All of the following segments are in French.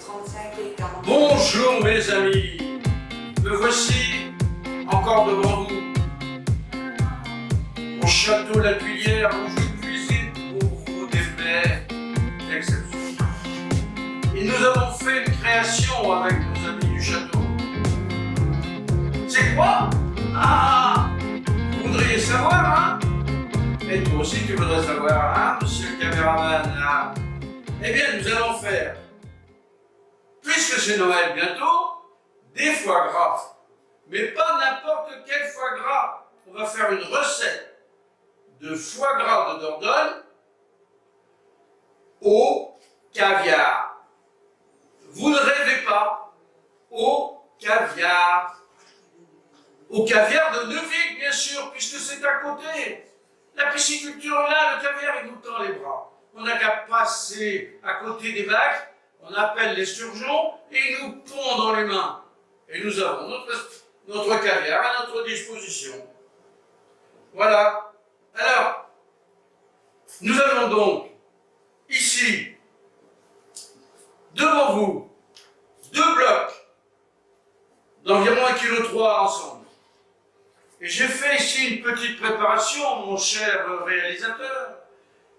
35 et 40. Bonjour mes amis, me voici encore devant vous. Au château La Tuilière où je cuisine pour vous des mets d'exception. Et nous avons fait une création avec nos amis du château. C'est quoi? Ah, vous voudriez savoir, hein? Et toi aussi tu voudrais savoir, hein, monsieur le caméraman, là? Eh bien, nous allons faire, puisque c'est Noël bientôt, des foie gras. Mais pas n'importe quel foie gras. On va faire une recette de foie gras de Dordogne au caviar. Vous ne rêvez pas, au caviar. Au caviar de Neuville, bien sûr, puisque c'est à côté. La pisciculture est là, le caviar, il nous tend les bras. On n'a qu'à passer à côté des bacs, on appelle les surgeons et ils nous pondent dans les mains. Et nous avons notre caviar à notre disposition. Voilà. Alors, nous avons donc ici, devant vous, deux blocs d'environ 1,3 kg ensemble. Et j'ai fait ici une petite préparation, mon cher réalisateur,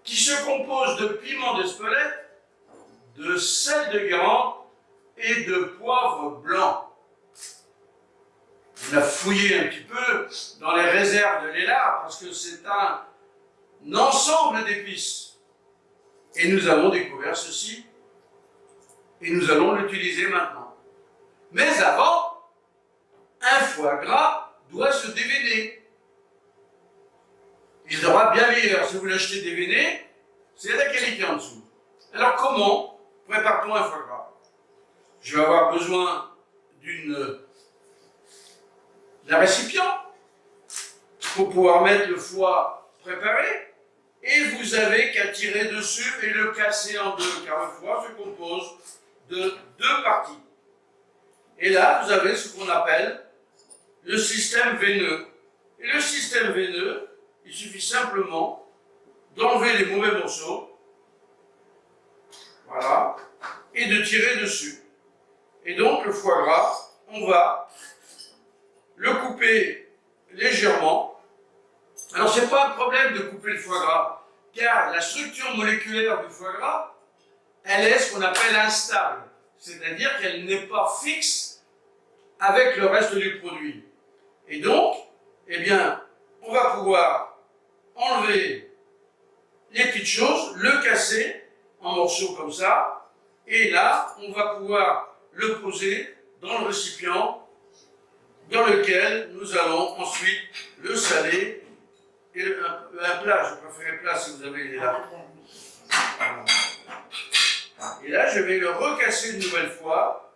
qui se compose de piment d'Espelette, de sel de Guérande et de poivre blanc. On a fouillé un petit peu dans les réserves de Léla parce que c'est un ensemble d'épices. Et nous avons découvert ceci et nous allons l'utiliser maintenant. Mais avant, un foie gras doit se déveiner. Il sera bien meilleur. Si vous l'achetez déveiné, c'est la qualité en dessous. Alors comment prépare-t-on un foie gras? Je vais avoir besoin d'un récipient pour pouvoir mettre le foie préparé. Et vous avez qu'à tirer dessus et le casser en deux, car le foie se compose de deux parties. Et là, vous avez ce qu'on appelle le système veineux. Et le système veineux, il suffit simplement d'enlever les mauvais morceaux, voilà, et de tirer dessus. Et donc le foie gras, on va le couper légèrement. Alors c'est pas un problème de couper le foie gras, car la structure moléculaire du foie gras, elle est ce qu'on appelle instable, c'est-à-dire qu'elle n'est pas fixe avec le reste du produit. Et donc, eh bien, on va pouvoir enlever les petites choses, le casser en morceaux comme ça, et là, on va pouvoir le poser dans le récipient dans lequel nous allons ensuite le saler, et un plat, je préfère plat si vous avez les là. Et là, je vais le recasser une nouvelle fois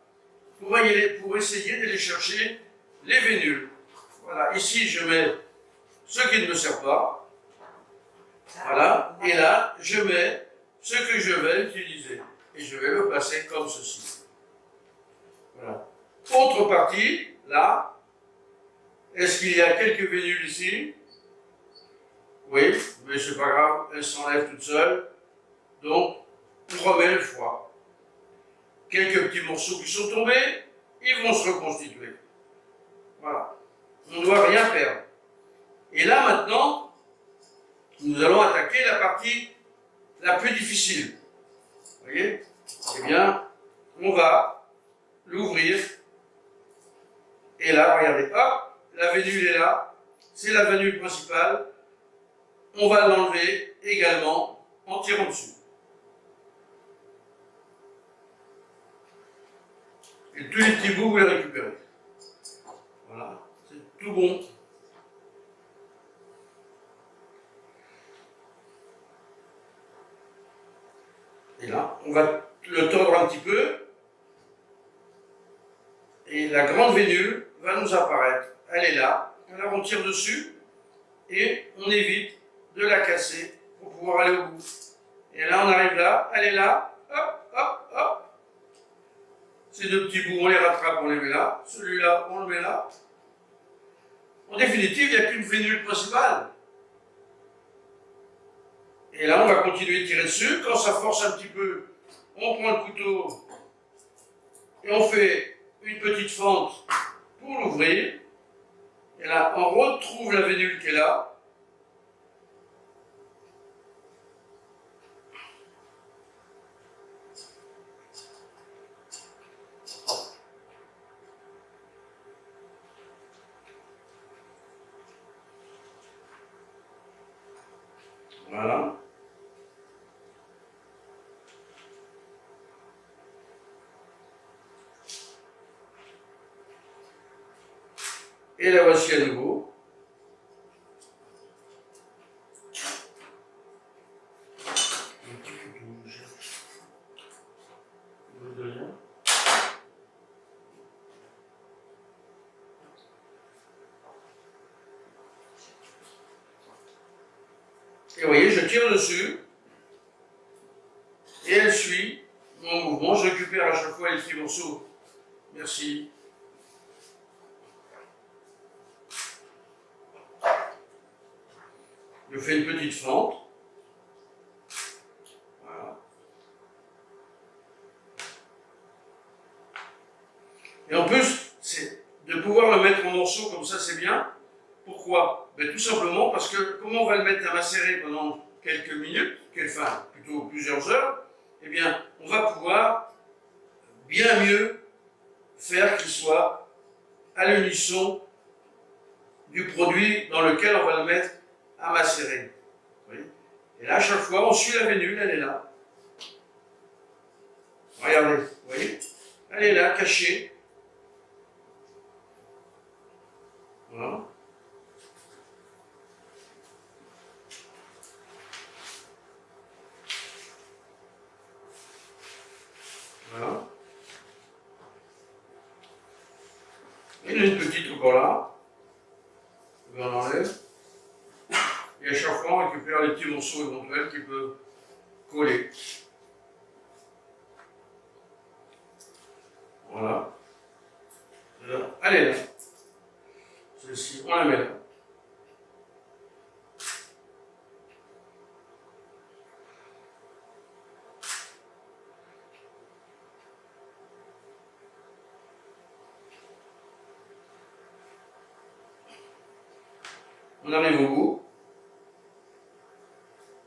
pour essayer d'aller chercher les vénules. Voilà, ici je mets ce qui ne me sert pas. Voilà, et là je mets ce que je vais utiliser. Et je vais le passer comme ceci. Voilà. Autre partie, là. Est-ce qu'il y a quelques vénules ici? Oui, mais c'est pas grave, elles s'enlèvent toutes seules. Donc, on remet le foie. Quelques petits morceaux qui sont tombés, ils vont se reconstituer. Voilà. On ne doit rien perdre. Et là, maintenant, nous allons attaquer la partie la plus difficile. Vous voyez? Eh bien, on va l'ouvrir. Et là, regardez, hop, la vénule est là. C'est la vénule principale. On va l'enlever également en tirant dessus. Et tous les petits bouts, vous les récupérez. Voilà, c'est tout bon. Et là, on va le tordre un petit peu. Et la grande vénule va nous apparaître. Elle est là. Alors on tire dessus et on évite de la casser pour pouvoir aller au bout. Et là, on arrive là. Elle est là. Hop, hop, hop. Ces deux petits bouts, on les rattrape, on les met là. Celui-là, on le met là. En définitive, il n'y a qu'une vénule principale. Et là, on va continuer de tirer dessus. Quand ça force un petit peu, on prend le couteau Et on fait une petite fente pour l'ouvrir. Et là, on retrouve la vénule qui est là. Voilà. Et la voici à nouveau. Un petit couteau, je cherche. Et vous voyez, je tire dessus. Et elle suit mon mouvement. Je récupère à chaque fois les petits morceaux. Merci. Je fais une petite fente. Voilà. Et en plus, de pouvoir le mettre en morceaux comme ça, c'est bien. Pourquoi? Ben, tout simplement parce que, comme on va le mettre à macérer pendant quelques minutes, enfin plutôt plusieurs heures, eh bien, on va pouvoir bien mieux faire qu'il soit à l'unisson du produit dans lequel on va le mettre à macérer. Vous voyez? Et là, à chaque fois, on suit la vénule, elle est là. Regardez, vous voyez? Elle est là, cachée. Voilà. Voilà. Il y en a une petite encore là. On enlève. Et à chaque fois, on récupère les petits morceaux éventuels qui peuvent coller. Voilà. Elle est là. Celle-ci, on la met là. On arrive au bout.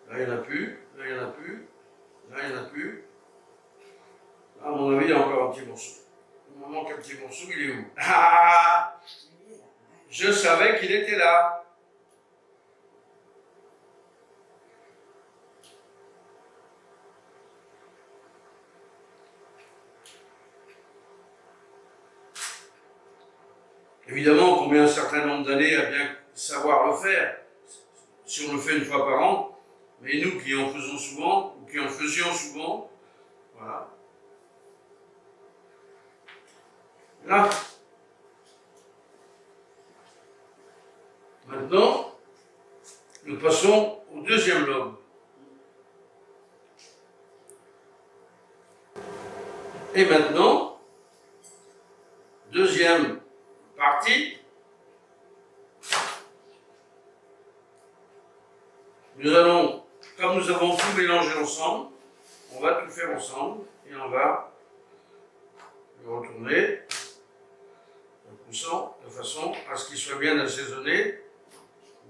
Là, il n'y en a plus. Là, il n'y en a plus. Là, il n'y en a plus. Là, à mon avis, il y a encore un petit morceau. Il me manque un petit morceau, il est où? Ah! Je savais qu'il était là. Évidemment, qu'on met un certain nombre d'années à bien savoir le faire, si on le fait une fois par an, mais nous qui en faisons souvent, ou qui en faisions souvent, voilà. Là, maintenant, nous passons au deuxième lobe. Et maintenant, deuxième partie, nous allons, comme nous avons tout mélangé ensemble, on va tout faire ensemble et on va le retourner en poussant de façon à ce qu'il soit bien assaisonné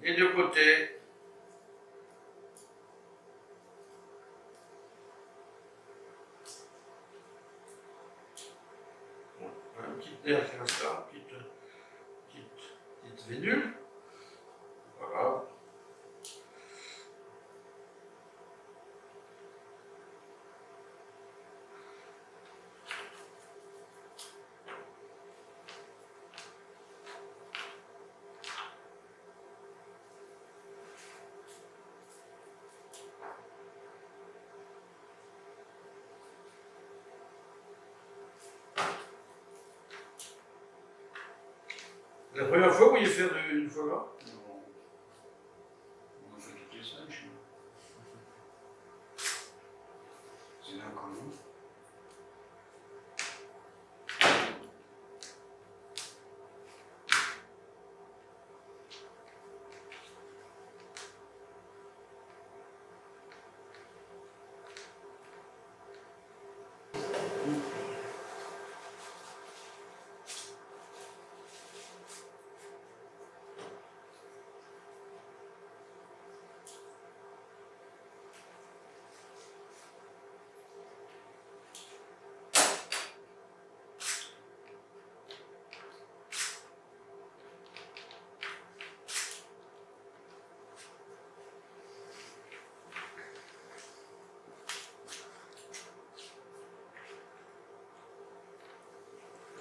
des deux côtés. Bon, un petit nerf qui reste là, petite vénule. Voilà. La première fois, vous vouliez faire une fois là? Non. On a fait toutes les semaines chez nous. C'est l'inconnu.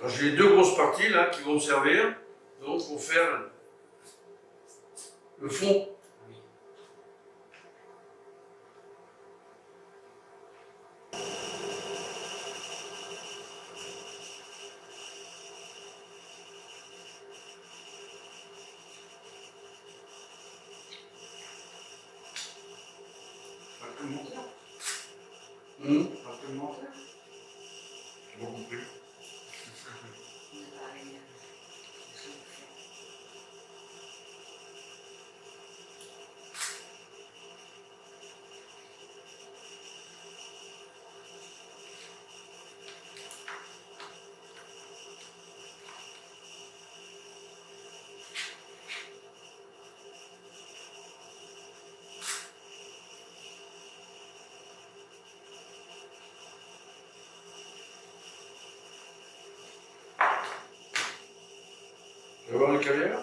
Alors, j'ai les deux grosses parties là qui vont me servir donc pour faire le fond. Pas que le monteur. Hum. Pas que le monteur. J'ai pas compris. Tu vas voir le caviar?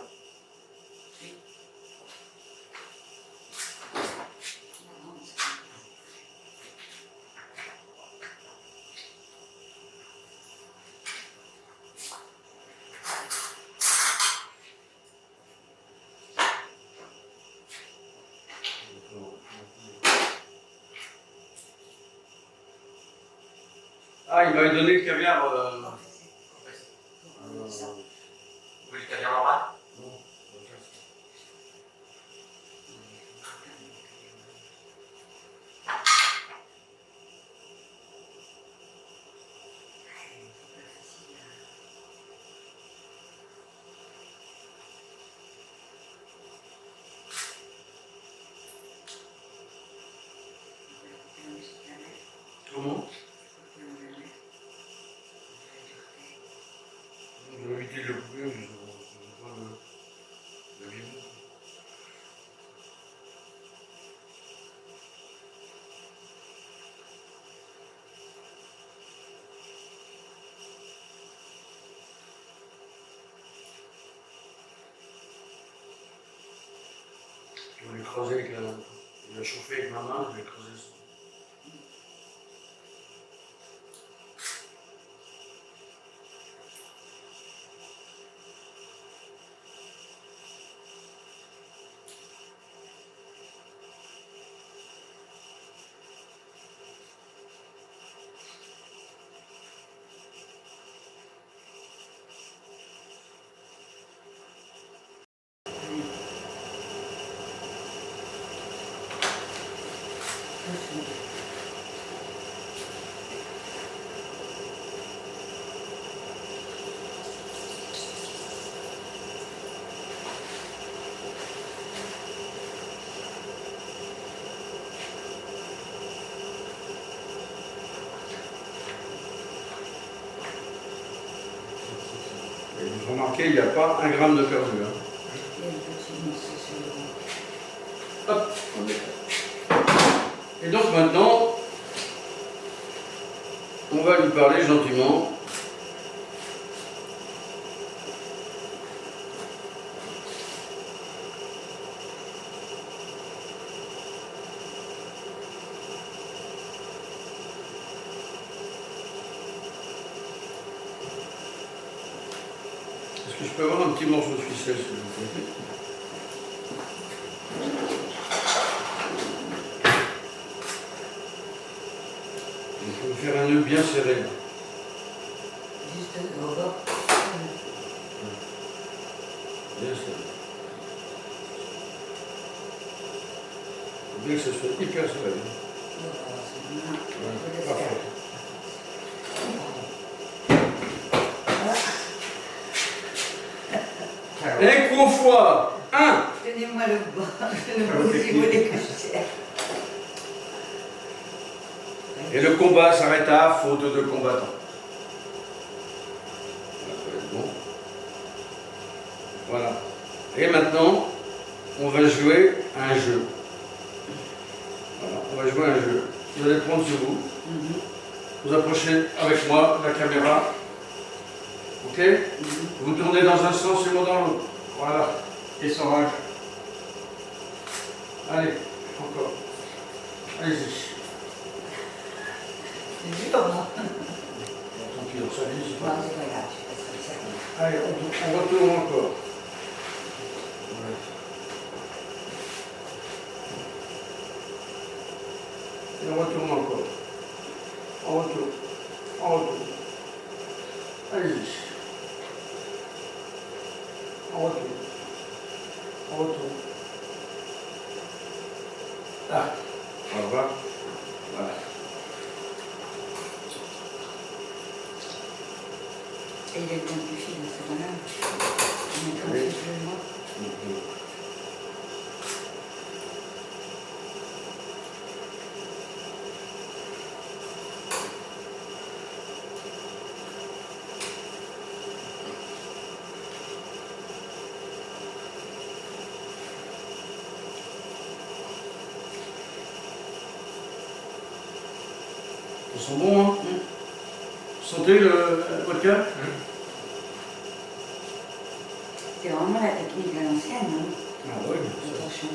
Ah, il m'avait donné le caviar. Vous voulez le caviar normal? Non. Comment? Je vais éviter de le couper, mais je ne pas le viande. Je vais l'écraser avec la... Il a chauffé avec ma main, je vais l'écraser. Et vous remarquez, il n'y a pas un gramme de perdu. Hein. Hop, on est. Et donc maintenant, on va lui parler gentiment. Est-ce que je peux avoir un petit morceau de ficelle, s'il vous plaît? Il faut me faire un nœud bien serré. Là. Juste au bord. Bien serré. Il faut bien que ça soit hyper serré. Ouais, parfait. Écho fois 1. Tenez-moi le bas, si vous voulez que je serre. Et le combat s'arrêta faute de combattants. Ça va être bon. Voilà. Et maintenant, on va jouer un jeu. Voilà, on va jouer un jeu. Vous allez prendre sur vous. Vous approchez avec moi la caméra. Ok? Vous tournez dans un sens et moi dans l'autre. Voilà. Et sauvage. Allez, encore. Allez-y. C'est dur, non? Tant pis, on s'amuse. Non, c'est pas grave. Allez, on retourne encore. Ouais. Et on retourne encore. On retourne. On retourne. Allez-y. On retourne. On retourne. Ah, au revoir. Voilà. Et il est bien plus fine, c'est pas grave. On est comme Oui. si je le vois. Ils sont bons, hein? Sentez le vodka? C'est vraiment la technique à l'ancienne, hein, Ah oui. le torchon.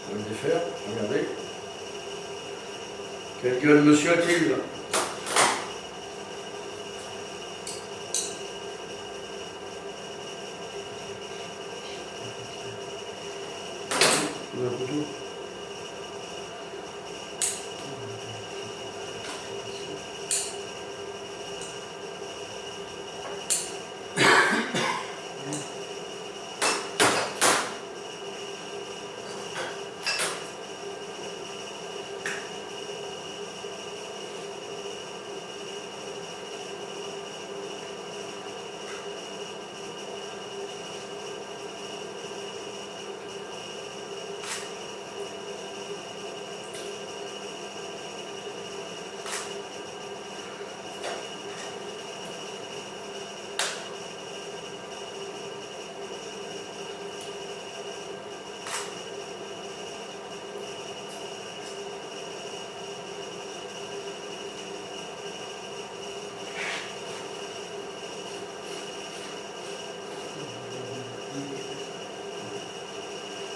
On va le défaire, regardez. Quelle gueule monsieur a-t-il là? Un couteau.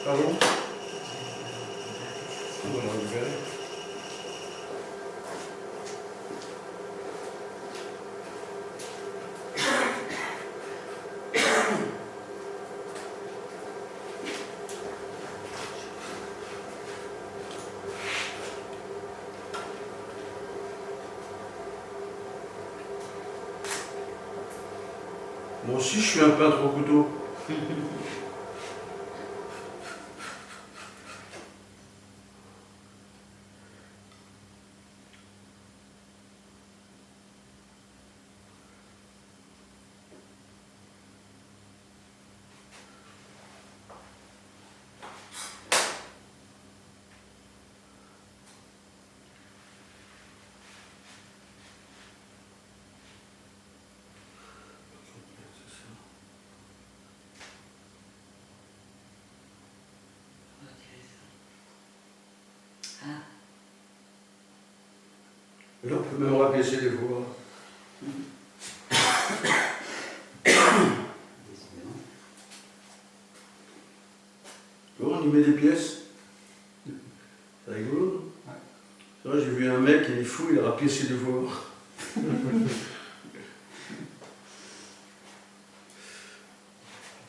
Pardon? On va le récupérer. Moi aussi, je suis un peintre au couteau. Ah, Et là, on peut même rabaisser les voix. Bon, on y met des pièces. C'est rigolo. Ouais. C'est vrai, j'ai vu un mec, il est fou, il a rapiécé des voix. Un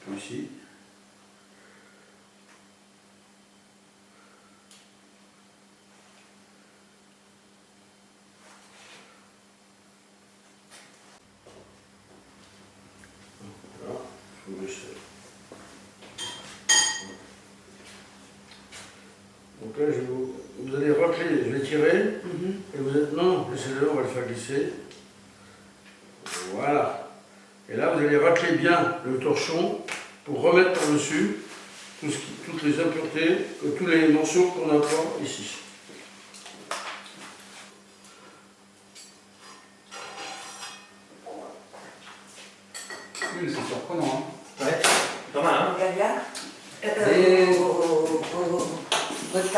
peu ici. Voilà, faut laisser. Donc là, vous allez racler, je vais tirer, et vous êtes, non, laissez-le, on va le faire glisser. Voilà. Et là, vous allez racler bien le torchon pour remettre par-dessus toutes les impuretés, tous les morceaux qu'on a encore ici. Oui, mais c'est surprenant, hein. Ouais, pas mal, hein? regarde là. Et-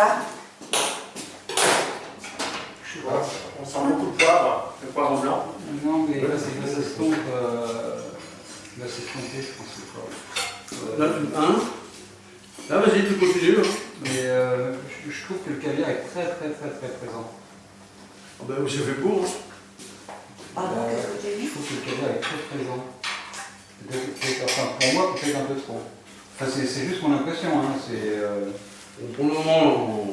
ça. Voilà. On sent beaucoup de poivre, le poivre blanc. Non, mais là, ça se tombe. Là, c'est tombé, je pense, le corps. Là, hein? Là, vas-y, tu continues. Hein. Mais je trouve que le caviar est très présent. Ah ben, c'est fait pour. Hein. Pardon, qu'est-ce que tu as Je dit? trouve que le caviar est très présent. Enfin, pour moi, peut-être un peu trop. Enfin, c'est juste mon impression. Hein. Donc, pour le moment,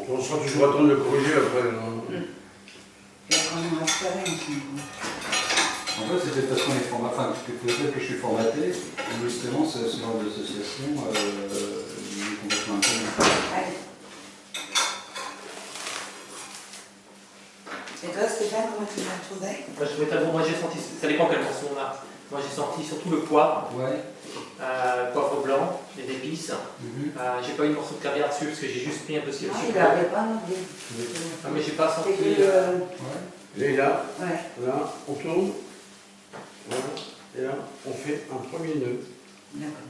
on sera toujours attendre de le corriger après. Hein. Il y a quand même un restaurant en ce moment. En fait, c'est peut-être parce qu'on est formaté, enfin, peut-être que je suis formaté, et justement, ce genre d'association est complètement inconnu. Allez. Et toi, Stéphane, comment tu l'as trouvé? Moi, je trouvais très bon. Moi, j'ai senti, ça dépend quelle façon on a. Moi, j'ai senti surtout le poivre, Ouais. poivre blanc, les épices. Mhm. J'ai pas eu de morceau de caviar dessus parce que j'ai juste mis un peu ce qu'il y a Non, dessus. il n'avait pas non plus. Ah, mais j'ai pas senti. C'est que, Ouais. Et là, ouais, là, on tourne. Voilà. Et là, on fait un premier nœud. d'accord.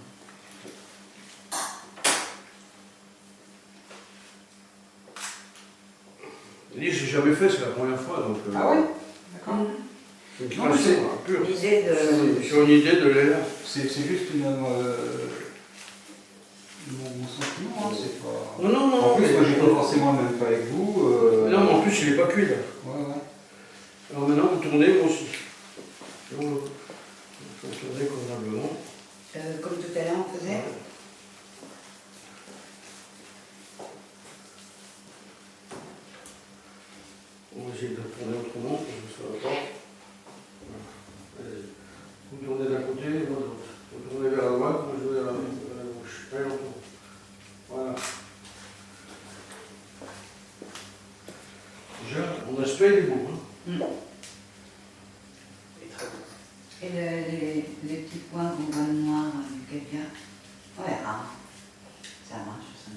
Dis, j'ai jamais fait, c'est la première fois. Donc, Ah ouais. D'accord. c'est une Non, mais création, hein, pure. L'idée de... Sur une idée de l'air. C'est juste mon sentiment, hein, c'est pas... Non, non, non. En plus, mais- moi, j'ai pas forcément le même pas avec vous. Non, mais en plus, il n'est pas cuit là. Ouais, ouais. Alors maintenant, vous tournez, moi aussi. Il faut tourner convenablement. Comme tout à l'heure, on faisait. On va essayer de tourner autrement, parce que ça va pas. Voilà. Allez. Vous tournez d'un côté, moi de l'autre. Vous tournez vers la droite, moi je vais vers la gauche. Allez, on tourne. Voilà. Déjà, mon aspect il est beau. Hein. Et très bon. Et les petits points qu'on voit noirs du caviar, on verra. Ça marche pas.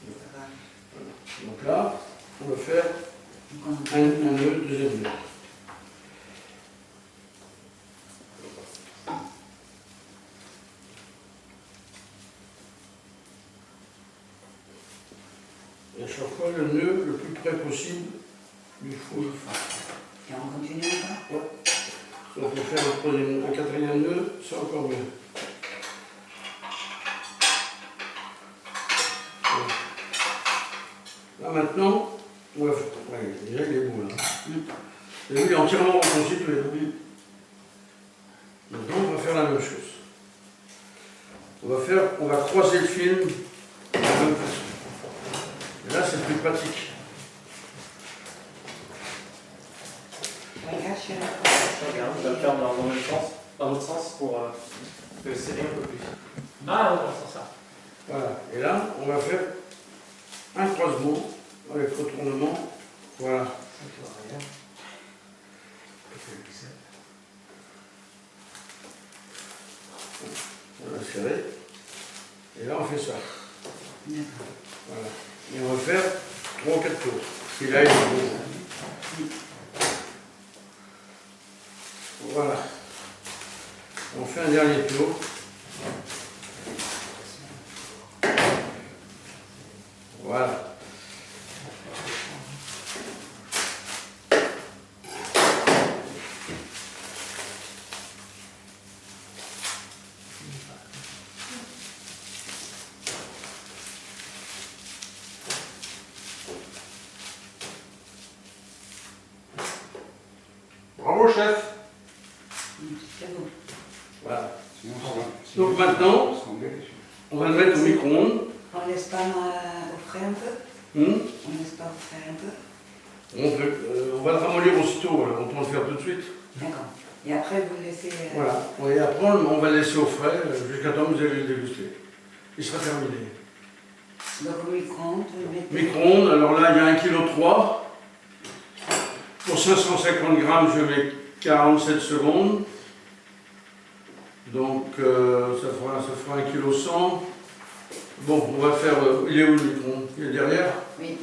C'est pas grave. Donc là, on va faire Donc on- un nœud, deuxième nœud. Et à chaque fois, le nœud le plus près possible du fond du fond. Et on continue encore? Si on peut faire un quatrième nœud, c'est encore mieux. Là maintenant, on va faire. Ouais, déjà il est beau là. Et lui, il est entièrement reconstitué. Hein. Maintenant, on va faire la même chose. On va croiser le film de la même façon. Et là, c'est plus pratique. Regarde, chérie. Très bien, on va le faire dans le même sens, dans l'autre sens pour le serrer un peu plus. Ah, non, c'est ça. Voilà. Et là, on va faire un croisement avec retournement. Voilà. On va serrer. Et là, on fait ça. D'accord. Voilà. Et on va faire 3 ou 4 tours. Et là, il est beau. Voilà. On fait un dernier tour. Voilà. Bravo, chef. C'est beau. Voilà. Sinon, Donc maintenant, on se engueule, je- on va le mettre au micro-ondes. On laisse pas au frais un peu? Hmm. On laisse pas au frais un peu? On va le ramollir aussitôt, alors on peut le faire tout de suite. D'accord. Et après, vous laissez... Voilà. Et après, on va le laisser au frais jusqu'à temps que vous allez le déguster. Il sera terminé. Donc au micro-ondes, vous le mettez... Micro-ondes, alors là, il y a 1,3 kg. Pour 550 grammes, je mets 47 secondes. Donc, ça fera 1,1 kg. Bon, on va faire... il est où le micro-ondes? Il est derrière? Oui.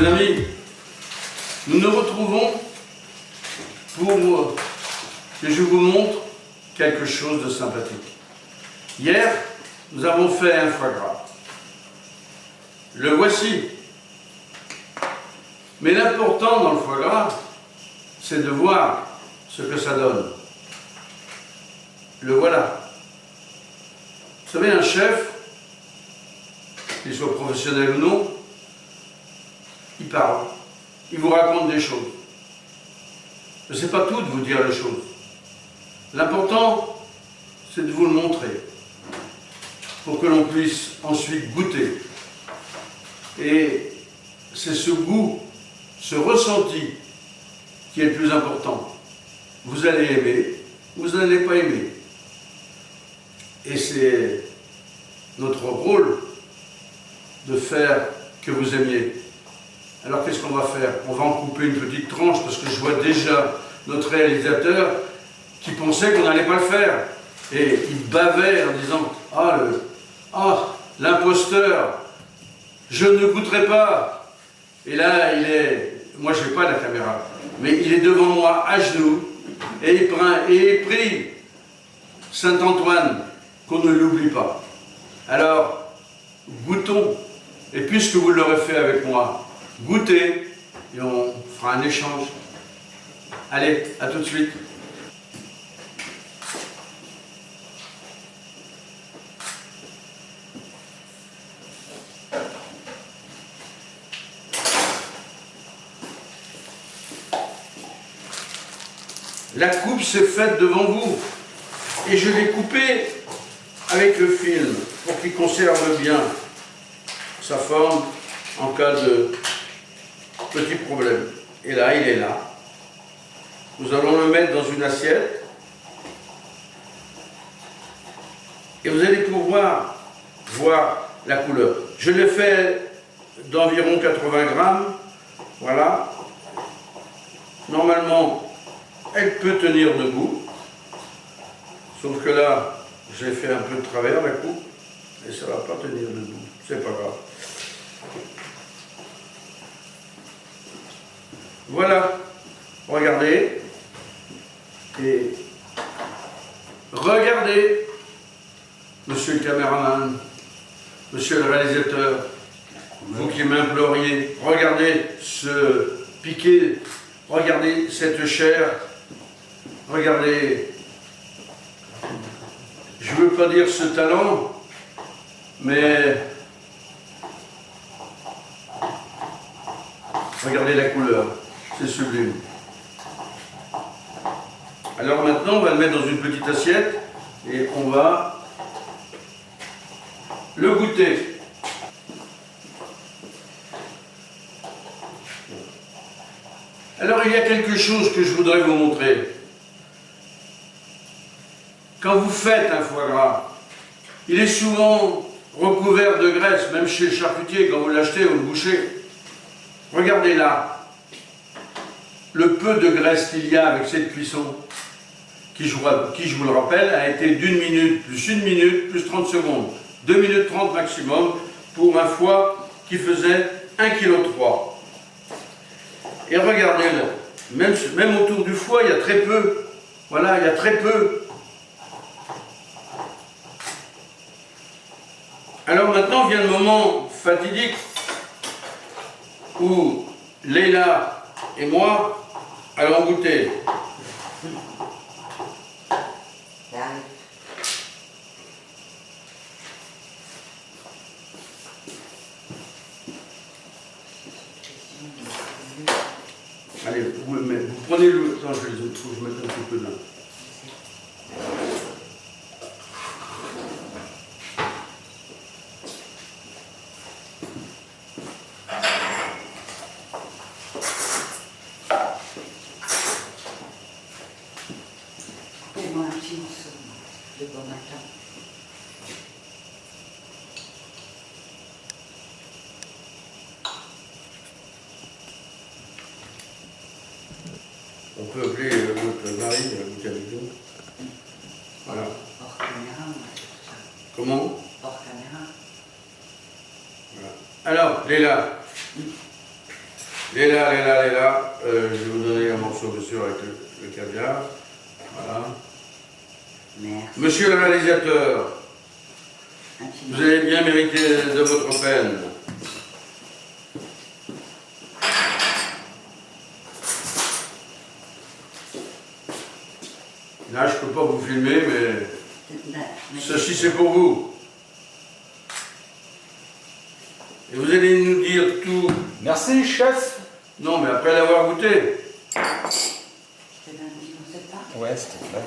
mes amis, nous nous retrouvons pour que je vous montre quelque chose de sympathique. Hier, nous avons fait un foie gras. Le voici. Mais l'important dans le foie gras, c'est de voir ce que ça donne. Le voilà. Vous savez, un chef, qu'il soit professionnel ou non, il parle, il vous raconte des choses. Mais ce n'est pas tout de vous dire les choses. L'important, c'est de vous le montrer, pour que l'on puisse ensuite goûter. Et c'est ce goût, ce ressenti, qui est le plus important. Vous allez aimer, vous n'allez pas aimer. Et c'est notre rôle de faire que vous aimiez. Alors qu'est-ce qu'on va faire? On va en couper une petite tranche parce que je vois déjà notre réalisateur qui pensait qu'on n'allait pas le faire. Et il bavait en disant « Ah, l'imposteur, je ne goûterai pas !» Et là, il est... Moi, je n'ai pas la caméra, mais il est devant moi, à genoux, et il prie Saint-Antoine qu'on ne l'oublie pas. Alors, goûtons. Et puisque vous l'aurez fait avec moi, goûtez, et on fera un échange. Allez, à tout de suite. La coupe s'est faite devant vous et je l'ai coupé avec le film pour qu'il conserve bien sa forme en cas de petit problème. Et là, il est là. Nous allons le mettre dans une assiette et vous allez pouvoir voir la couleur. Je l'ai fait d'environ 80 grammes. Voilà. Normalement, elle peut tenir debout, sauf que là, j'ai fait un peu de travers la coupe, et ça ne va pas tenir debout, c'est pas grave. Voilà, regardez, et regardez, monsieur le caméraman, monsieur le réalisateur, vous qui m'imploriez, regardez ce piqué, regardez cette chair. Regardez, je ne veux pas dire ce talent, mais regardez la couleur, c'est sublime. Alors maintenant, on va le mettre dans une petite assiette et on va le goûter. Alors il y a quelque chose que je voudrais vous montrer. Quand vous faites un foie gras, il est souvent recouvert de graisse, même chez le charcutier, quand vous l'achetez ou le boucher. Regardez là, le peu de graisse qu'il y a avec cette cuisson, qui, je vous le rappelle, a été d'1 minute, plus 1 minute, plus 30 secondes. 2 minutes 30 maximum pour un foie qui faisait 1,3 kg. Et regardez là, même autour du foie, il y a très peu. Voilà, il y a très peu. Alors maintenant vient le moment fatidique où Leïla et moi allons goûter. Allez, vous prenez le... Attends, je vais mettre un petit peu là. Fais-moi un petit morceau de bon matin. On peut appeler notre mari à goûter avec nous. Voilà. Hors caméra, moi, c'est tout ça. Comment? Hors caméra. Voilà. Alors, Leïla, Elle est là, elle est là, elle est là. Je vais vous donner un morceau, bien sûr, avec le caviar. Voilà. Merci. Monsieur le réalisateur, Infiniment. vous avez bien mérité de votre peine. Là, je ne peux pas vous filmer, mais ceci c'est pour vous. Et vous allez nous dire tout. Merci, chef. Non, mais après l'avoir goûté. C'est d'un petit on sait pas. Ouais, c'était clair.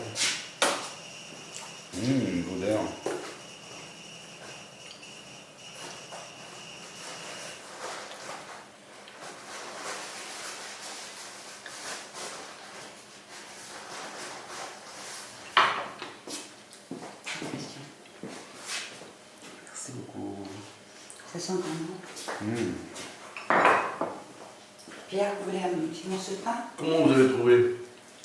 L'odeur. Question. Merci beaucoup. Ça sent comment? Pierre, vous voulez un petit morceau de pain? Comment vous avez trouvé?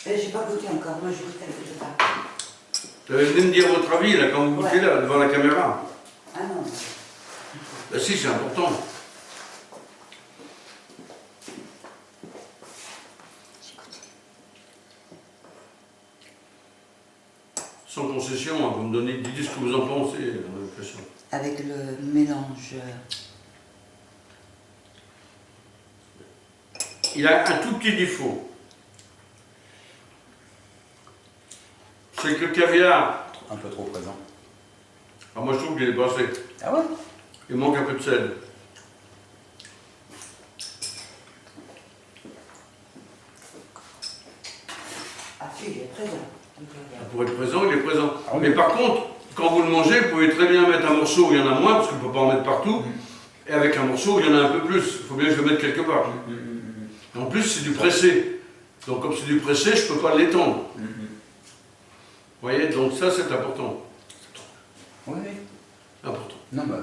J'ai pas goûté encore, moi je goûte avec le pain. Vous allez venir me dire votre avis là, quand vous goûtez Ouais. là, devant la caméra. Ah non. Bah si, c'est important. Sans concession, hein, vous me donnez, dites ce que vous en pensez, on a l'impression. Avec le mélange. Il a un tout petit défaut. C'est que le caviar, Un peu trop présent. alors moi je trouve qu'il est pas assez. Ah ouais? Il manque un peu de sel. Ah si, il est présent. Pour être présent, il est présent. Ah oui. Mais par contre, quand vous le mangez, vous pouvez très bien mettre un morceau où il y en a moins, parce qu'on ne peut pas en mettre partout, et avec un morceau où il y en a un peu plus. Il faut bien que je le mette quelque part. En plus, c'est du pressé. Donc comme c'est du pressé, je ne peux pas l'étendre. Vous voyez, donc ça c'est important. Oui, oui. Important. Non, bah,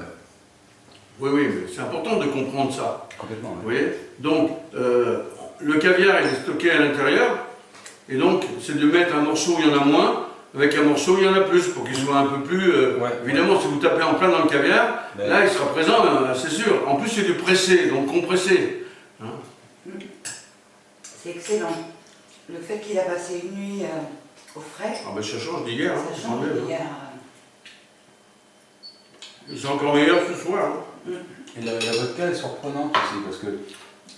Oui, oui, mais c'est important de comprendre ça. complètement. Vous voyez? Donc, le caviar, il est stocké à l'intérieur, et donc, c'est de mettre un morceau où il y en a moins, avec un morceau où il y en a plus, pour qu'il soit un peu plus... évidemment, si vous tapez en plein dans le caviar, Ouais. là, il sera présent, c'est sûr. En plus, c'est du pressé, donc compressé. Hein? C'est excellent. Le fait qu'il a passé une nuit au frais, Ah ben, ça change d'hier. Hein, ça change quand même. hier. C'est encore meilleur ce soir. Hein. Et la vodka est surprenante aussi, parce que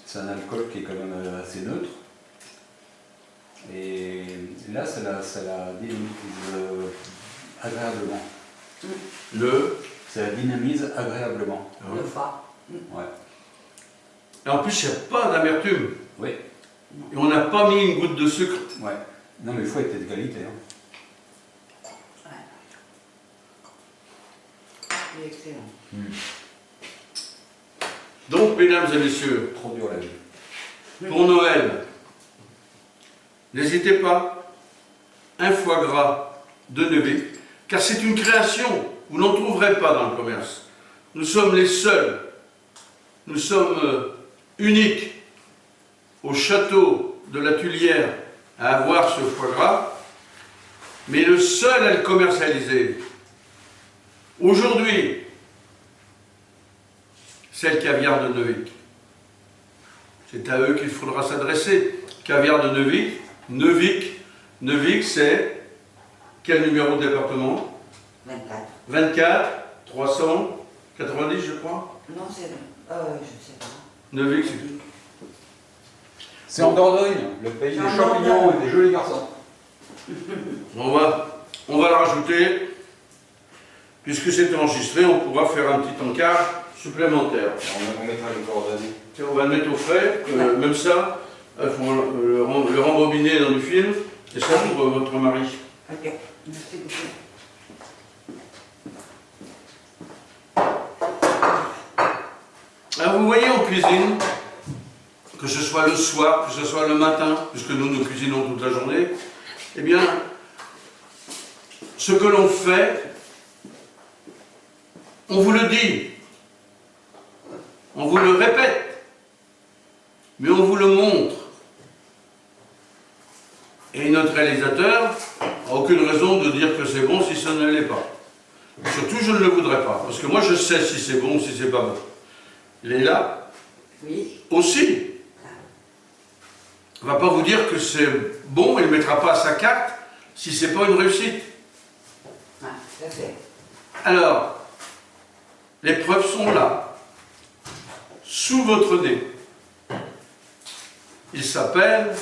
c'est un alcool qui est quand même assez neutre. Et là, ça la dynamise agréablement. Ça la dynamise agréablement. Ah ouais. Le fa. Ouais. Et en plus, il n'y a pas d'amertume. Oui. Et on n'a pas mis une goutte de sucre. Ouais. Non, mais il faut être de qualité. Hein. Il est excellent. Donc, mesdames et messieurs, Trop dur la vie. pour Noël, n'hésitez pas, un foie gras de Neuvic, car c'est une création, vous n'en trouverez pas dans le commerce. Nous sommes les seuls, nous sommes uniques au château de la Tuilière à avoir ce foie gras, mais le seul à le commercialiser. Aujourd'hui, c'est le caviar de Neuvic. C'est à eux qu'il faudra s'adresser. Caviar de Neuvic. Neuvic, c'est quel numéro de département? 24. 24 390, je crois. Non, c'est... je sais pas. Neuvic, c'est... C'est en Dordogne, le pays des champignons et des jolis garçons. On va la rajouter. Puisque c'est enregistré, on pourra faire un petit encart supplémentaire. On mettra les coordonnées. Tiens, on va le mettre au frais, même ça, il faut le rembobiner dans le film, et ça pour votre mari. Ok, merci beaucoup. Alors vous voyez en cuisine, que ce soit le soir, que ce soit le matin, puisque nous cuisinons toute la journée, eh bien, ce que l'on fait, on vous le dit, on vous le répète, mais on vous le montre. Et notre réalisateur n'a aucune raison de dire que c'est bon si ça ne l'est pas. Surtout, je ne le voudrais pas, parce que moi je sais si c'est bon ou si c'est pas bon. Léla Oui. aussi. ne va pas vous dire que c'est bon, il ne mettra pas sa carte si ce n'est pas une réussite. Ouais, tout à fait. Alors, les preuves sont là, sous votre nez. Il s'appelle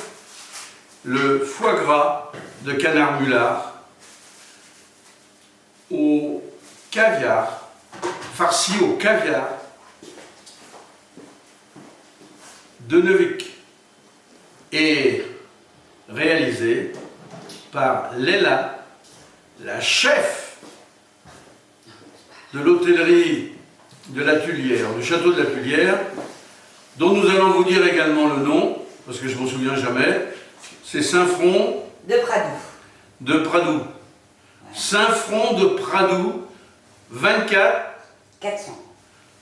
le foie gras de canard mulard au caviar, farci au caviar de Neuvic et réalisé par Léla, la chef de l'hôtellerie de la Tulière, du château de la Tulière, dont nous allons vous dire également le nom, parce que je ne m'en souviens jamais, c'est Saint-Front De Pradou. de Pradou. Saint-Front de Pradou, 24 400.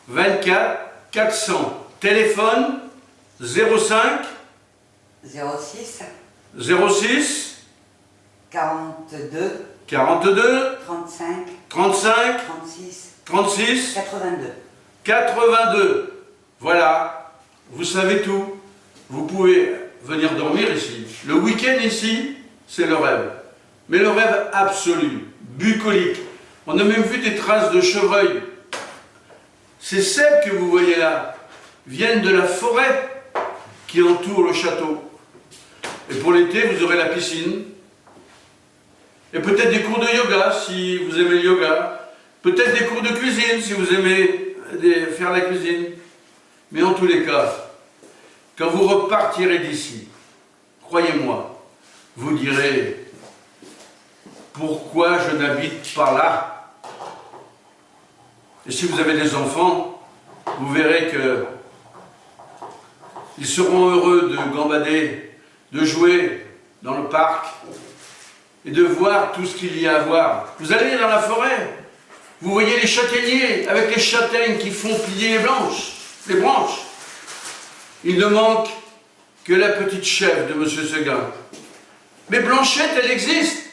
24 400. Téléphone 05 06 06 42 42 35 35 36 36 82. 82. Voilà, vous savez tout. Vous pouvez venir dormir ici. Le week-end ici, c'est le rêve. Mais le rêve absolu, bucolique. On a même vu des traces de chevreuil. Ces cèpes que vous voyez là viennent de la forêt qui entoure le château. Et pour l'été, vous aurez la piscine. Et peut-être des cours de yoga si vous aimez le yoga. Peut-être des cours de cuisine si vous aimez faire la cuisine. Mais en tous les cas, quand vous repartirez d'ici, croyez-moi, vous direz pourquoi je n'habite pas là. Et si vous avez des enfants, vous verrez que ils seront heureux de gambader, de jouer dans le parc et de voir tout ce qu'il y a à voir. Vous allez dans la forêt, vous voyez les châtaigniers avec les châtaignes qui font plier les branches. Il ne manque que la petite chèvre de M. Seguin. Mais Blanchette, elle existe.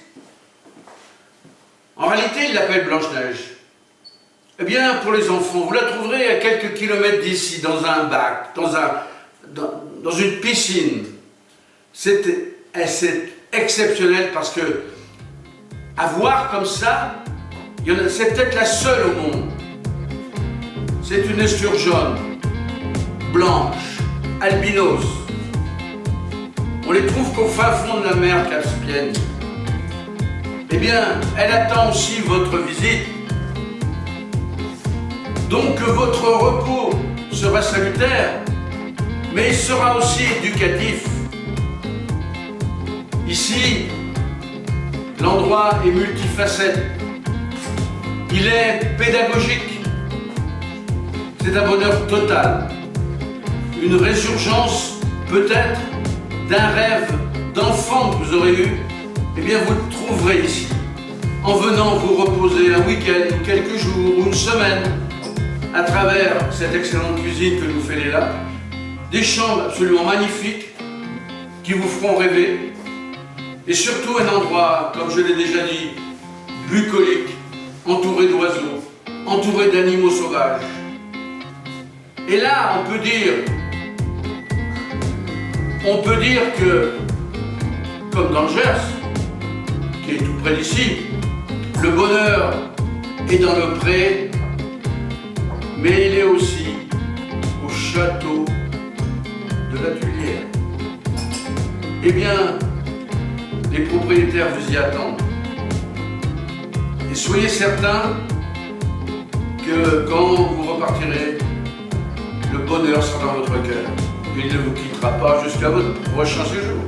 En réalité, il l'appelle Blanche-Neige. Eh bien, pour les enfants, vous la trouverez à quelques kilomètres d'ici, dans un bac, dans une piscine. C'est exceptionnel parce que, à voir comme ça, c'est peut-être la seule au monde. C'est une esturgeonne, blanche, albinos. On les trouve qu'au fin fond de la mer Caspienne. Eh bien, elle attend aussi votre visite. Donc votre repos sera salutaire, mais il sera aussi éducatif. Ici, l'endroit est multifacette. Il est pédagogique. C'est un bonheur total. Une résurgence, peut-être, d'un rêve d'enfant que vous aurez eu. Eh bien, vous le trouverez ici. En venant vous reposer un week-end, ou quelques jours, ou une semaine, à travers cette excellente cuisine que nous fait Léla, des chambres absolument magnifiques qui vous feront rêver, et surtout un endroit, comme je l'ai déjà dit, bucolique, entouré d'oiseaux, entouré d'animaux sauvages. Et là, on peut dire que, comme dans le Gers, qui est tout près d'ici, le bonheur est dans le pré, mais il est aussi au château de la Tulière. Eh bien, les propriétaires vous y attendent. Et soyez certains que quand vous repartirez, le bonheur sera dans votre cœur. Il ne vous quittera pas jusqu'à votre prochain séjour.